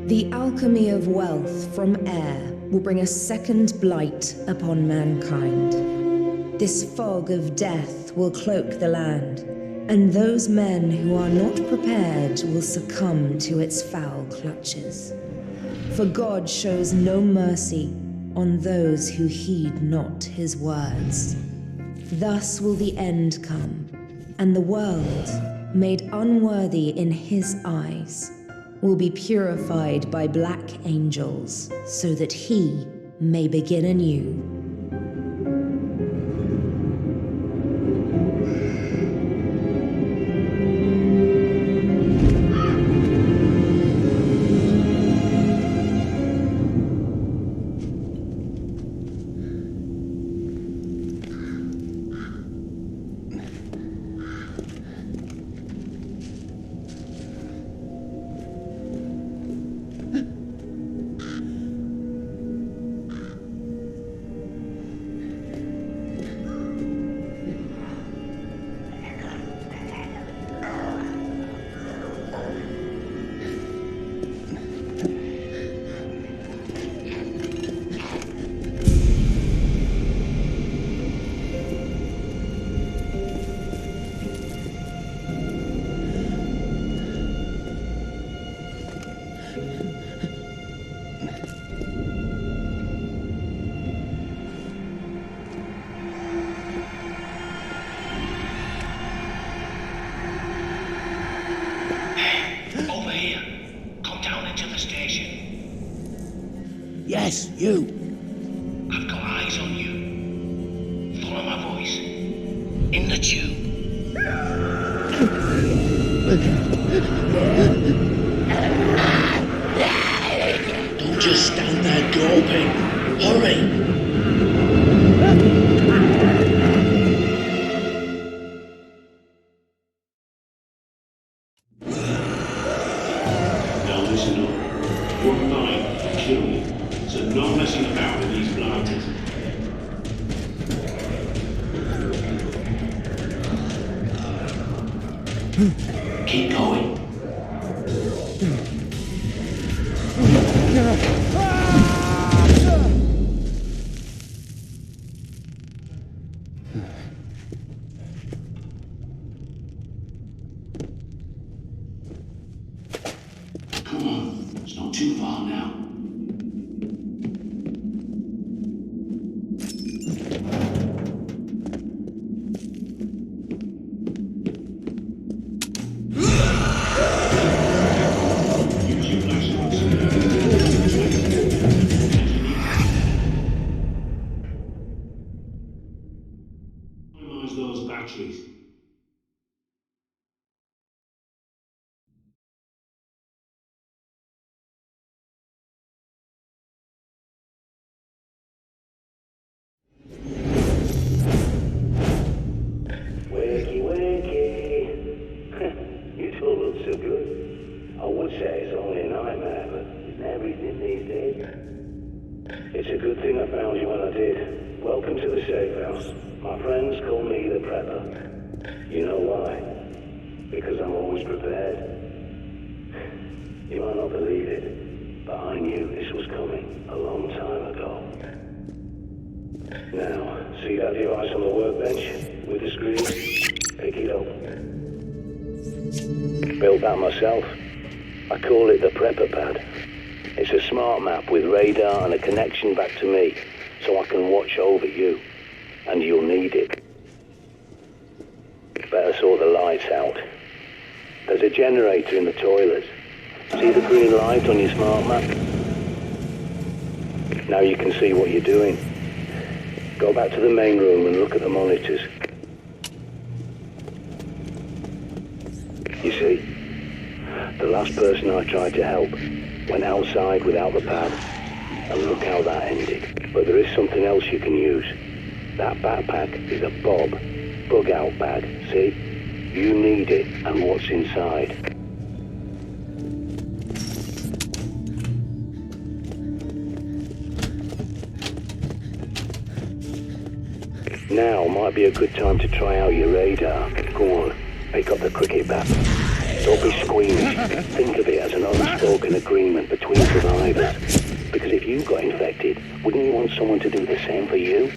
The alchemy of wealth from air will bring a second blight upon mankind. This fog of death will cloak the land, and those men who are not prepared will succumb to its foul clutches. For God shows no mercy on those who heed not his words. Thus will the end come, and the world, made unworthy in his eyes, will be purified by black angels, so that he may begin anew. Yes, you. I've got eyes on you. Follow my voice. In the tube. Don't just stand there gawping. Hurry! Now listen up. Your mind will kill you, so no messing about with these blighters. Keep going. Come on, it's not too far now. Use your flashlights. Minimize those batteries. Wakey, wakey. You still look so good. I would say it's only a nightmare, but isn't everything these days? It's a good thing I found you when I did. Welcome to the safe house. My friends call me the Prepper. You know why? Because I'm always prepared. You might not believe it, but I knew this was coming a long time ago. Now, see that device on the workbench with the screen? Pick it up. Built that myself. I call it the Prepper Pad. It's a smart map with radar and a connection back to me, so I can watch over you. And you'll need it. Better sort the lights out. There's a generator in the toilets. See the green light on your smart map? Now you can see what you're doing. Go back to the main room and look at the monitors. You see, the last person I tried to help went outside without the pad, and look how that ended. But there is something else you can use. That backpack is a bug out bag, see? You need it and what's inside. Now might be a good time to try out your radar. Go on, pick up the cricket bat. Don't be squeamish. Think of it as an unspoken agreement between survivors. Because if you got infected, wouldn't you want someone to do the same for you?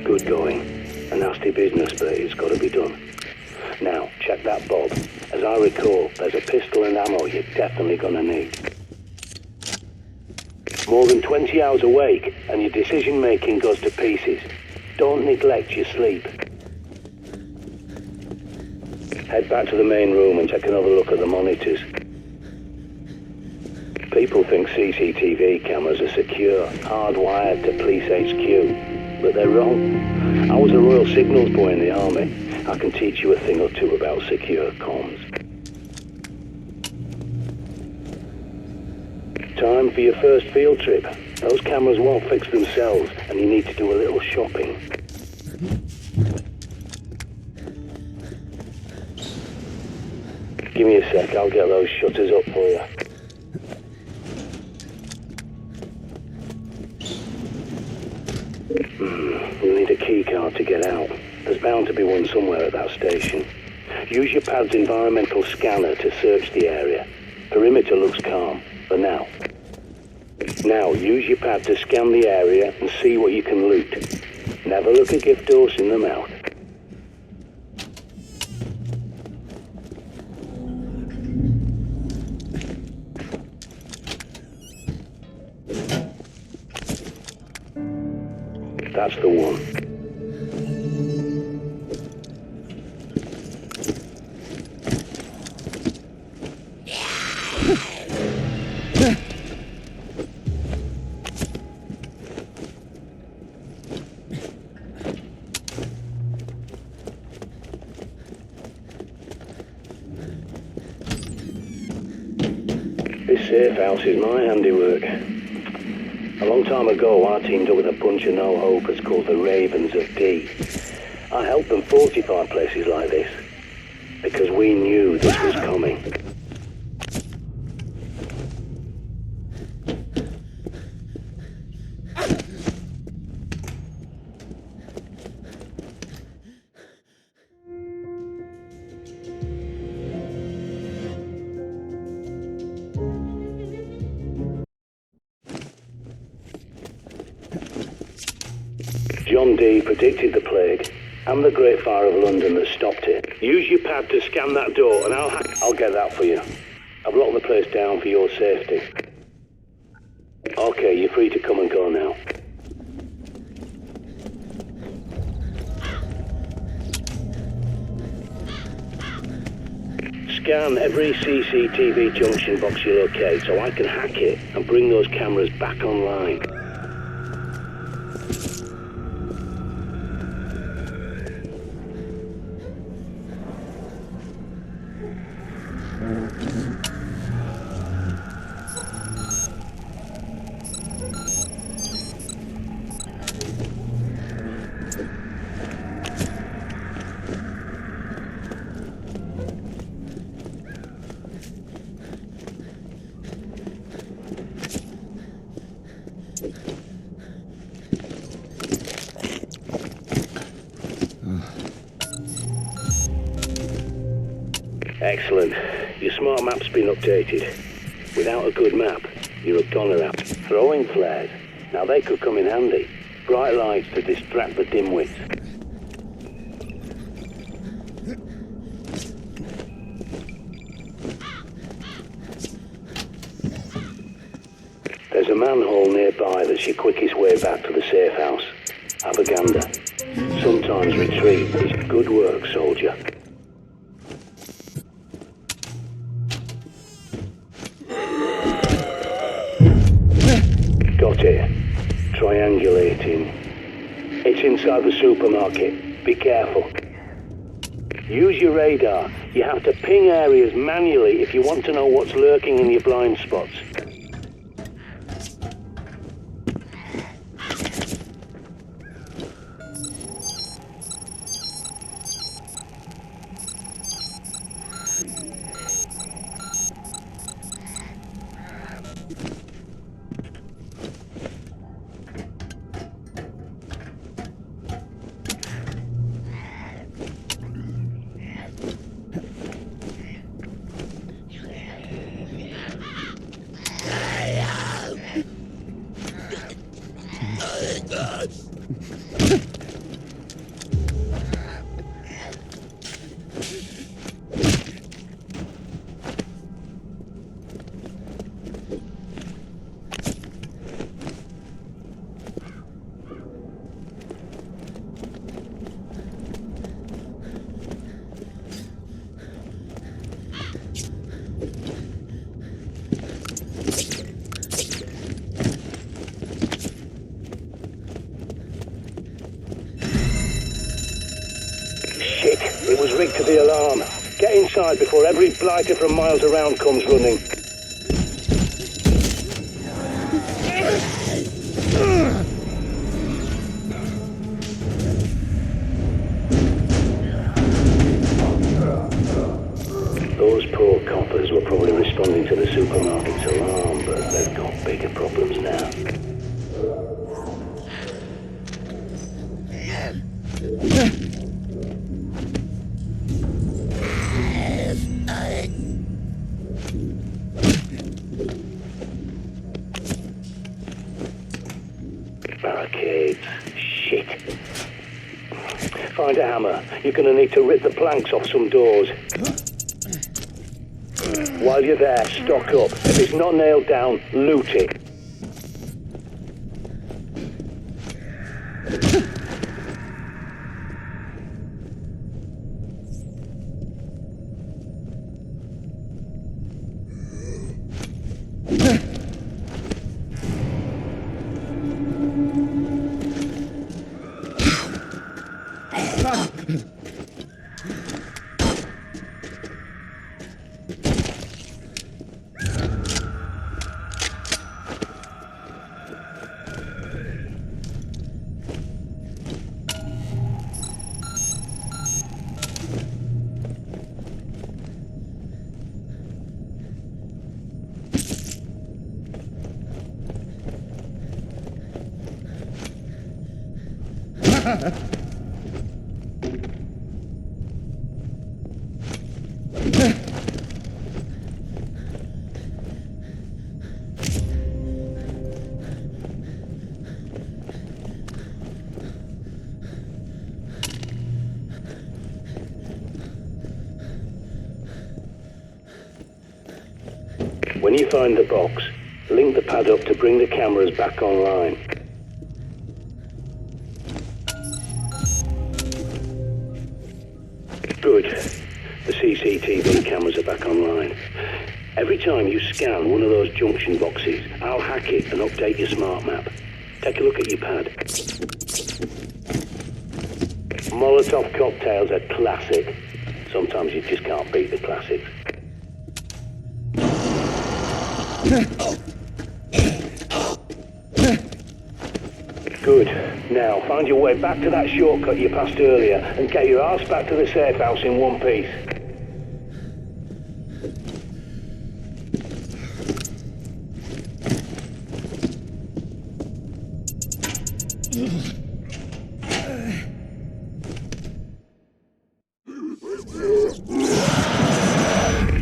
Good going. A nasty business, but it's got to be done. Now, check that bob. As I recall, there's a pistol and ammo you're definitely gonna need. More than 20 hours awake, and your decision-making goes to pieces. Don't neglect your sleep. Head back to the main room and take another look at the monitors. People think CCTV cameras are secure, hardwired to police HQ, but they're wrong. I was a Royal Signals boy in the army. I can teach you a thing or two about secure comms. Time for your first field trip. Those cameras won't fix themselves, and you need to do a little shopping. Give me a sec, I'll get those shutters up for you. You'll need a key card to get out. There's bound to be one somewhere at that station. Use your pad's environmental scanner to search the area. Perimeter looks calm, for now. Now, use your pad to scan the area and see what you can loot. Never look a gift horse in the mouth. That's the one. This safe house is my handiwork. A long time ago, I teamed up with a bunch of no-hopers called the Ravens of D. I helped them fortify places like this, because we knew this was coming. John D. predicted the plague and the Great Fire of London that stopped it. Use your pad to scan that door and I'll get that for you. I've locked the place down for your safety. Okay, you're free to come and go now. Scan every CCTV junction box you locate so I can hack it and bring those cameras back online. Excellent. Your smart map's been updated. Without a good map, you're a goner out. Throwing flares. Now they could come in handy. Bright lights to distract the dimwits. There's a manhole nearby that's your quickest way back to the safe house. Have a gander. Sometimes retreat is good work, soldier. Got it. Triangulating. It's inside the supermarket. Be careful. Use your radar. You have to ping areas manually if you want to know what's lurking in your blind spots. was rigged to the alarm. Get inside before every blighter from miles around comes running. Those poor coppers were probably responding to the supermarket's alarm, but they've got bigger problems now. Barricades. Shit. Find a hammer. You're gonna need to rip the planks off some doors. While you're there, stock up. If it's not nailed down, loot it. When you find the box, link the pad up to bring the cameras back online. Good. The CCTV cameras are back online. Every time you scan one of those junction boxes, I'll hack it and update your smart map. Take a look at your pad. Molotov cocktails are classic. Sometimes you just can't beat the classics. Good. Now, find your way back to that shortcut you passed earlier and get your arse back to the safe house in one piece.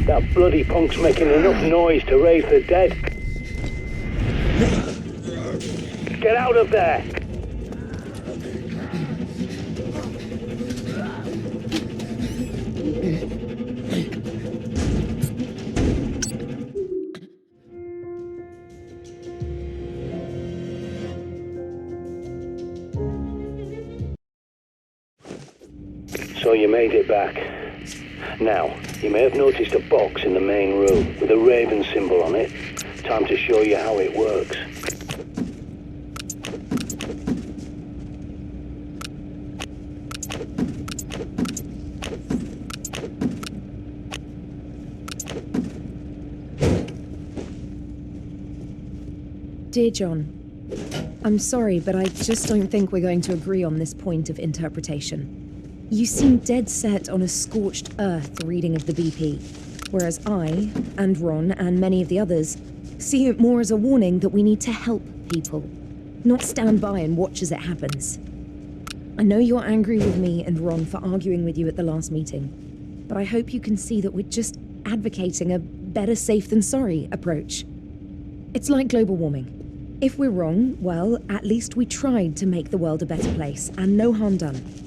That bloody punk's making enough noise to raise the dead. Get out of there! So you made it back. Now, you may have noticed a box in the main room with a raven symbol on it. Time to show you how it works. Dear John, I'm sorry, but I just don't think we're going to agree on this point of interpretation. You seem dead set on a scorched earth reading of the BP, whereas I, and Ron, and many of the others, see it more as a warning that we need to help people, not stand by and watch as it happens. I know you're angry with me and Ron for arguing with you at the last meeting, but I hope you can see that we're just advocating a better safe than sorry approach. It's like global warming. If we're wrong, well, at least we tried to make the world a better place, and no harm done.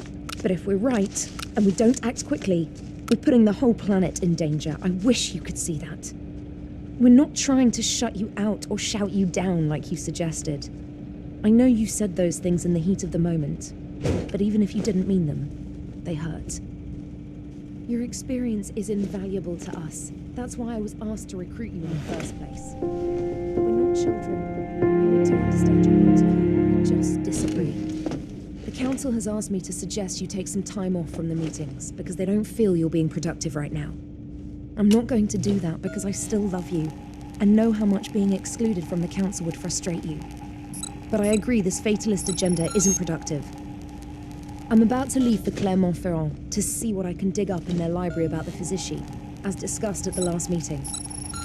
But if we're right, and we don't act quickly, we're putting the whole planet in danger. I wish you could see that. We're not trying to shut you out or shout you down like you suggested. I know you said those things in the heat of the moment, but even if you didn't mean them, they hurt. Your experience is invaluable to us. That's why I was asked to recruit you in the first place. We're not children. We need to understand your point of view. We just disagree. The Council has asked me to suggest you take some time off from the meetings because they don't feel you're being productive right now. I'm not going to do that because I still love you and know how much being excluded from the Council would frustrate you. But I agree this fatalist agenda isn't productive. I'm about to leave for Clermont-Ferrand to see what I can dig up in their library about the Physician, as discussed at the last meeting.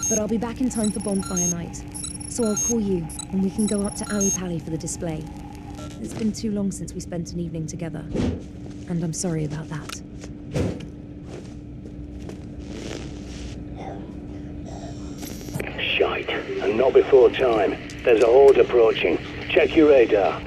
But I'll be back in time for bonfire night, so I'll call you and we can go up to Ali Pali for the display. It's been too long since we spent an evening together, and I'm sorry about that. Shite, and not before time. There's a horde approaching. Check your radar.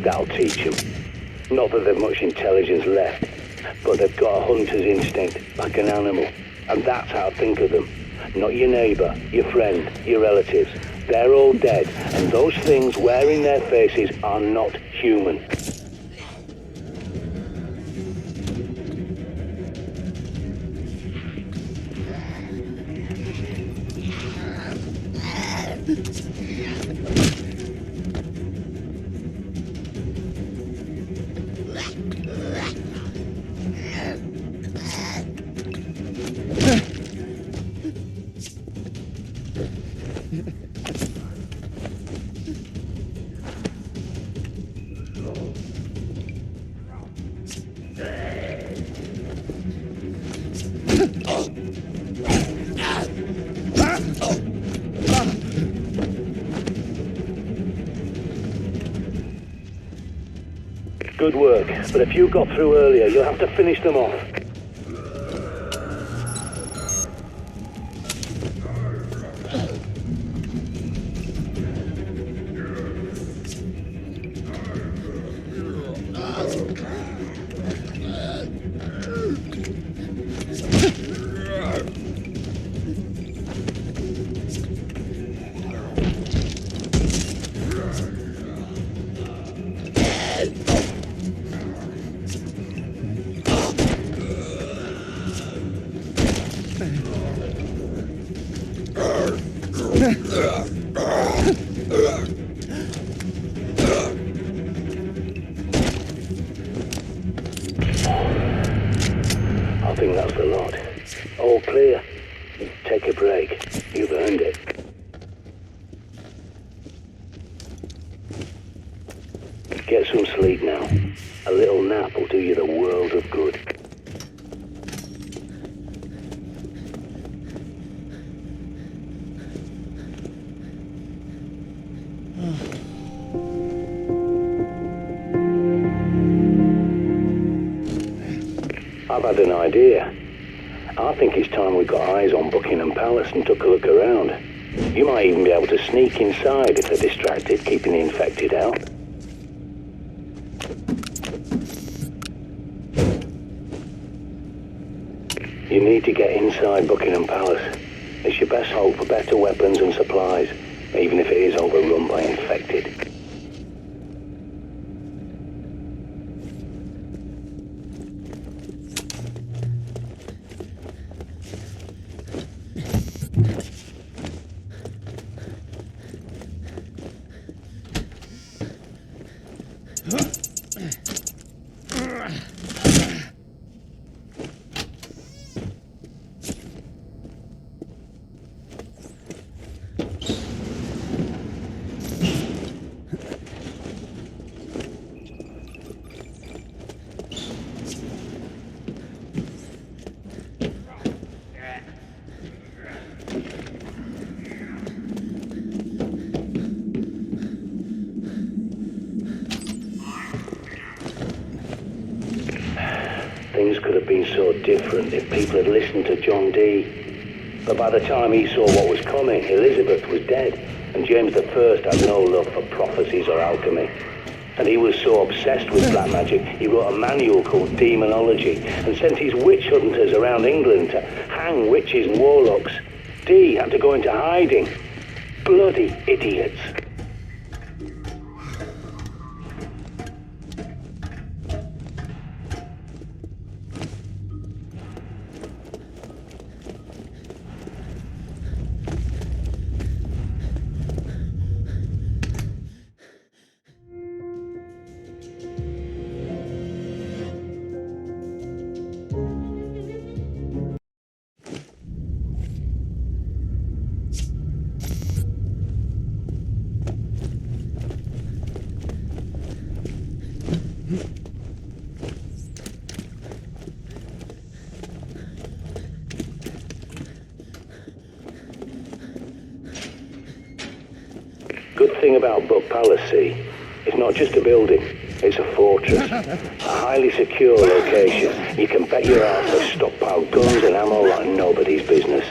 That'll teach them. Not that they've much intelligence left, but they've got a hunter's instinct, like an animal. And that's how I think of them. Not your neighbour, your friend, your relatives. They're all dead, and those things wearing their faces are not human. Good work, but if you got through earlier, you'll have to finish them off. I think that's the lot. All clear. Take a break. You've earned it. Get some sleep now. A little nap will do you the world of good. I've had an idea. I think it's time we got eyes on Buckingham Palace and took a look around. You might even be able to sneak inside if they're distracted, keeping the infected out. You need to get inside Buckingham Palace. It's your best hope for better weapons and supplies, even if it is overrun by infected. Things could have been so different if people had listened to John Dee. But by the time he saw what was coming, Elizabeth was dead, and James I had no love for prophecies or alchemy. And he was so obsessed with black magic, he wrote a manual called Demonology and sent his witch hunters around England to hang witches and warlocks. Dee had to go into hiding. Bloody idiots. Good thing about Buck Palace, see, it's not just a building, it's a fortress. A highly secure location. You can bet your ass they've stockpiled guns and ammo like nobody's business.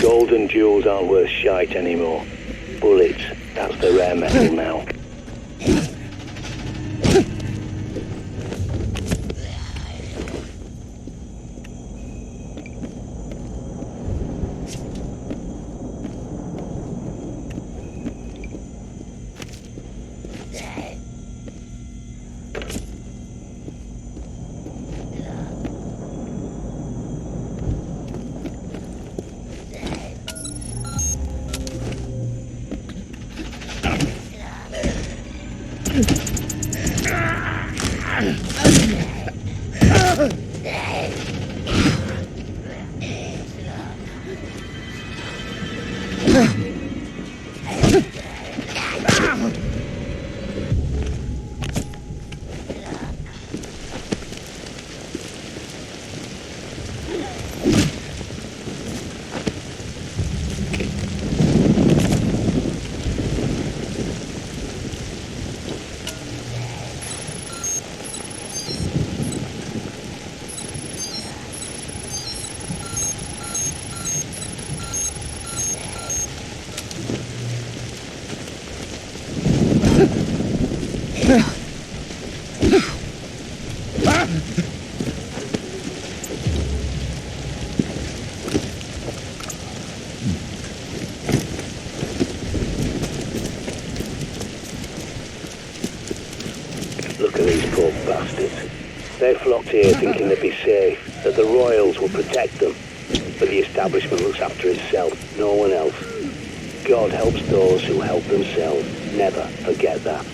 Gold and jewels aren't worth shite anymore. Bullets, that's the rare metal now. They flocked here thinking they'd be safe, that the royals would protect them. But the establishment looks after itself, no one else. God helps those who help themselves. Never forget that.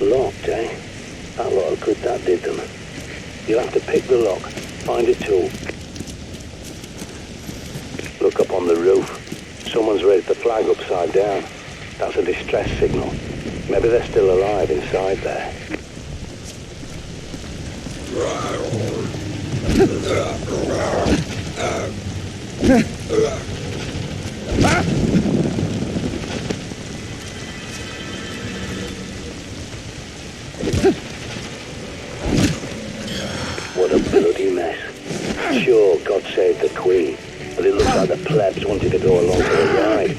Locked, eh? That lot of good that did them. You'll have to pick the lock, find a tool. Look up on the roof. Someone's raised the flag upside down. That's a distress signal. Maybe they're still alive inside there. What a bloody mess. Sure, God saved the Queen, but it looks like the plebs wanted to go along for the ride.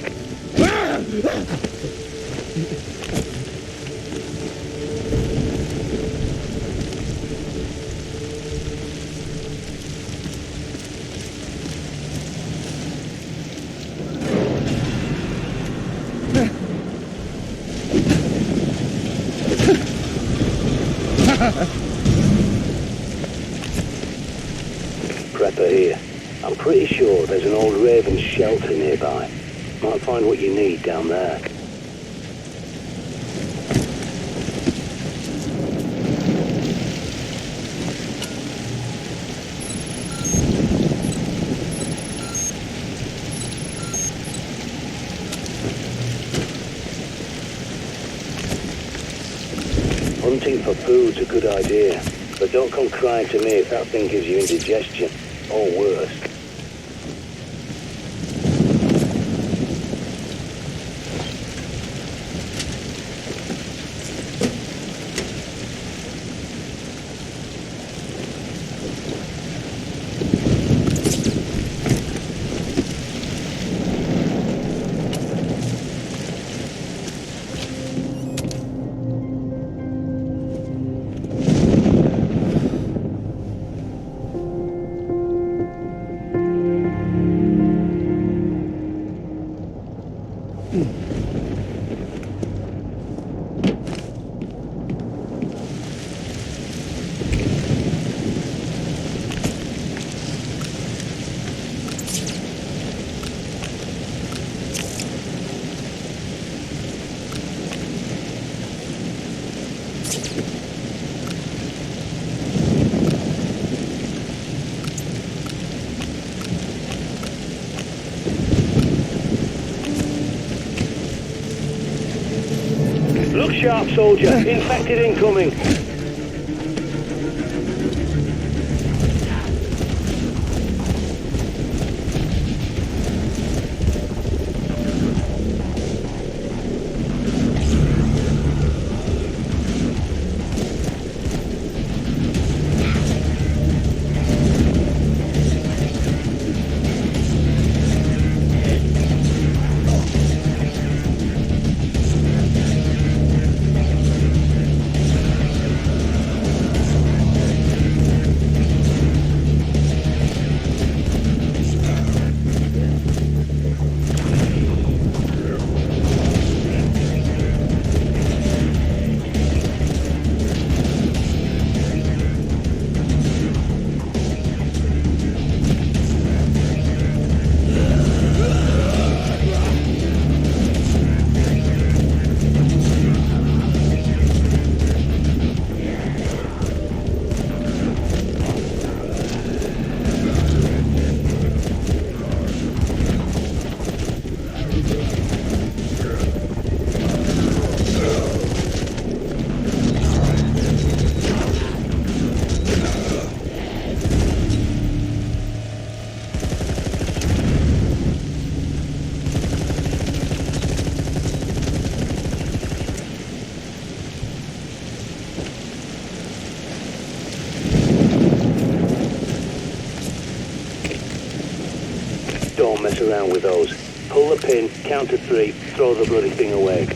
Prepper here. I'm pretty sure there's an old raven's shelter nearby. Might find what you need down there. Hunting for food's a good idea, but don't come crying to me if that thing gives you indigestion, or worse. Look sharp, soldier. Infected incoming. mess around with those. Pull the pin, count to 3, throw the bloody thing away.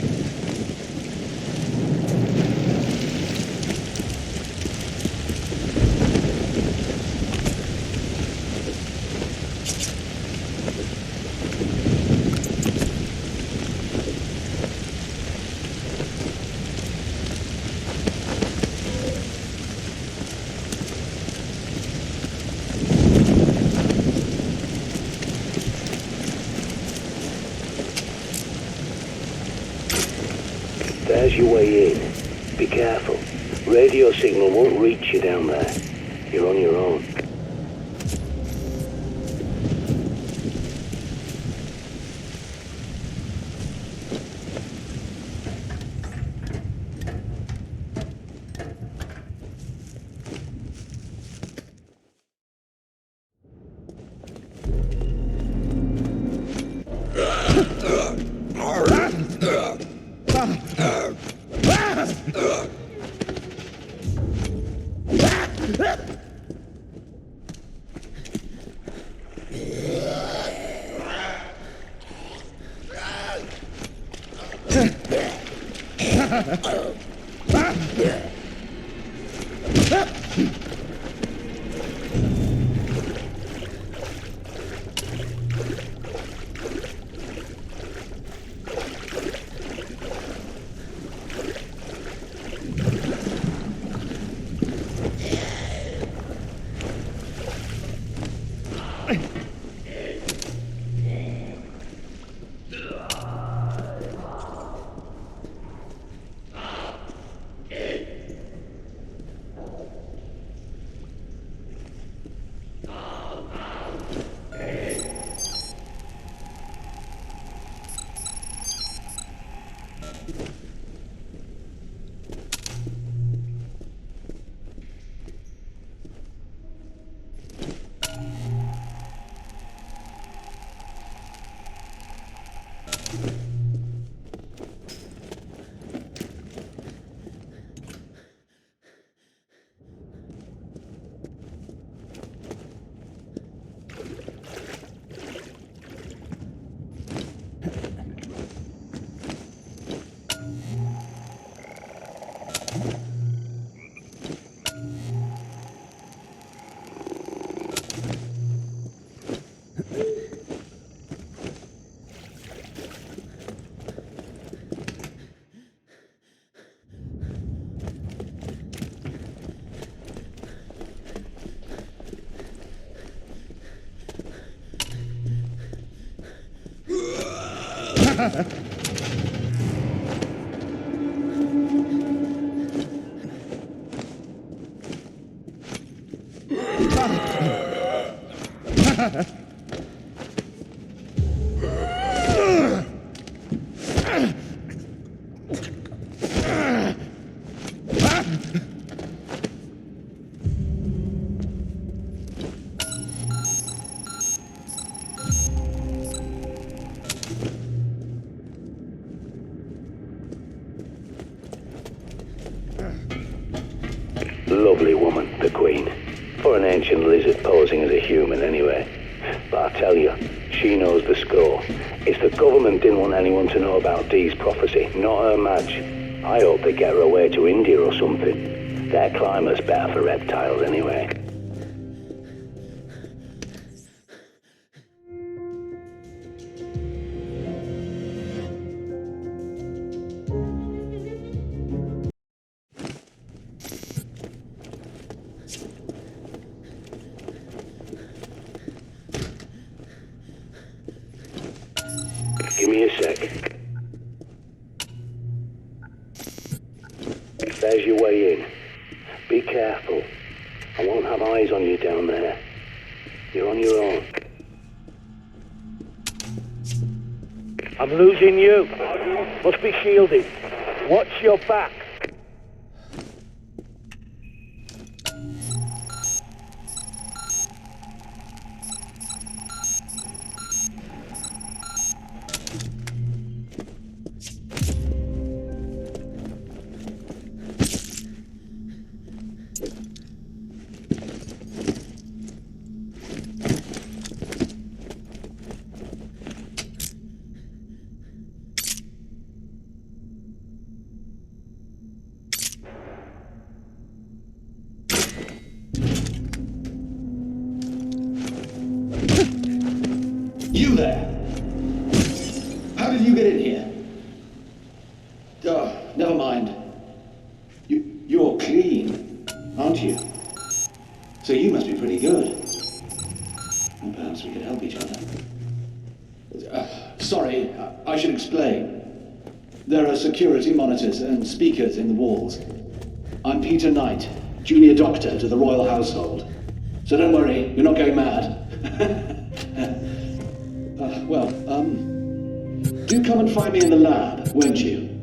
There's your way in. Be careful. Radio signal won't reach you down there. You're on your own. Lovely woman, the Queen. For an ancient lizard posing as a human, anyway. But I tell you, she knows the score. It's the government didn't want anyone to know about Dee's prophecy, not her match. I hope they get her away to India or something. Their climate's better for reptiles, anyway. Give me a sec. There's your way in. Be careful. I won't have eyes on you down there. You're on your own. I'm losing you. Must be shielded. Watch your back. there? How did you get in here? Oh, never mind. You're clean, aren't you? So you must be pretty good. Well, perhaps we could help each other. Sorry, I should explain. There are security monitors and speakers in the walls. I'm Peter Knight, junior doctor to the royal household. So don't worry, you're not going mad. Do come and find me in the lab, won't you?